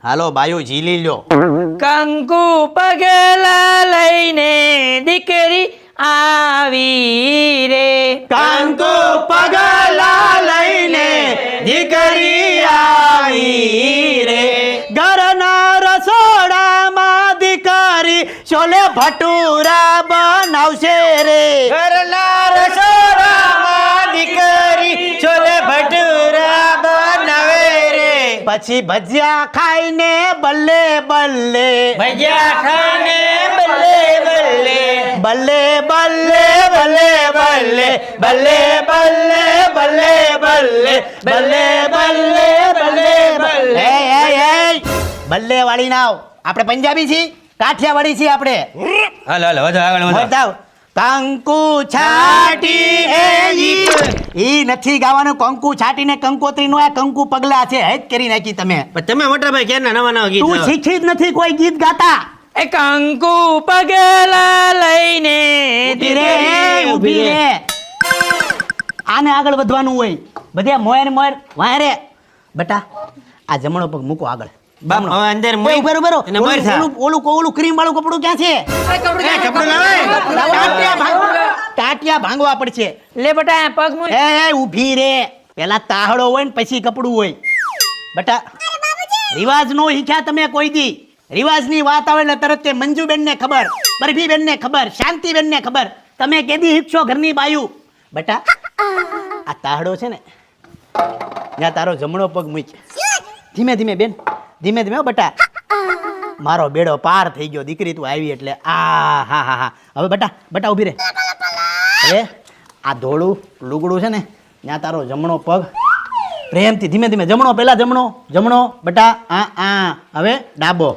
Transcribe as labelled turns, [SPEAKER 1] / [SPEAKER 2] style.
[SPEAKER 1] હાલો bio ઝીલી લ્યો.
[SPEAKER 2] કંકુ પગલા લઈને દીકરી આવી રે.
[SPEAKER 1] કંકુ પગલા લઈને દીકરી આવી રે. ઘરના રસોડામાં દીકરી છોલે ભટુરા બનાવશે રે. ઘરના રસોડામાં દીકરી છોલે ભટુરા બનાવે રે. પછી ભજીયા ખાઈને બલ્લે બલ્લે. ભજીયા ખાઈને બલ્લે બલ્લે. બલ્લે બલ્લે બલ્લે બલ્લે. બલ્લે બલ્લે બલ્લે બલ્લે. બલ્લે બલ્લે બલ્લે બલ્લે. બલ્લે વાળી નાવ. આપણે પંજાબી છીએ, કાઠિયાવાડી છીએ આપણે.
[SPEAKER 3] હાલો હાલો વધો આગળ વધો.
[SPEAKER 1] બતાવ. કંકુ છાટી ઈ નથી ગાવાનું. કંકુ છાટીને કંકોત્રી નો આ કંકુ પગલા છે. હેત કરી નાખી તમે.
[SPEAKER 3] પણ તમે મોટા ભાઈ ક્યારના નવા નવા ગીત
[SPEAKER 1] તું શીખી જ નથી કોઈ ગીત ગાતા.
[SPEAKER 2] એ કંકુ પગલા લઈને
[SPEAKER 1] ઊભી રે, ઊભી રે. આને આગળ વધવાનું હોય. બધે મોયર મોયર વાય રે. બટા આ જમણો પગ મૂકો આગળ.
[SPEAKER 3] બાપ હવે અંદર મોય
[SPEAKER 1] ઉભેરો ઉભેરો.
[SPEAKER 3] અને મોય થા.
[SPEAKER 1] ઓલું ક્રીમ વાળું કપડું ક્યાં છે?
[SPEAKER 3] કપડું લાવે.
[SPEAKER 1] ટાટિયા ભાંગવા પડશે.
[SPEAKER 2] લે બટા પગ મૂક.
[SPEAKER 1] એ ઊભી રે. પેલા તાહડો હોય ને પછી કપડું હોય. બટા રિવાજ નો શીખ્યા તમે કોઈ દી. રિવાજની વાત આવે એટલે તરત તે મંજુબેન ને ખબર, બરફીબેન ને ખબર, શાંતિબેન ને ખબર. તમે કેદી શીખશો ઘરની બાયું? બટા આ તાહડો છે ને ત્યાં તારો જમણો પગ મૂક. ધીમે ધીમે બેન, ધીમે ધીમે. બટા મારો બેડો પાર થઈ ગયો. દીકરી તું આવી એટલે આ હા હા હા. હવે બટા ઊભી રે. હવે આ ધોળું લુગડું છે ને ત્યાં તારો જમણો પગ પ્રેમથી ધીમે ધીમે. જમણો પેલા જમણો. બટા આ હવે ડાબો.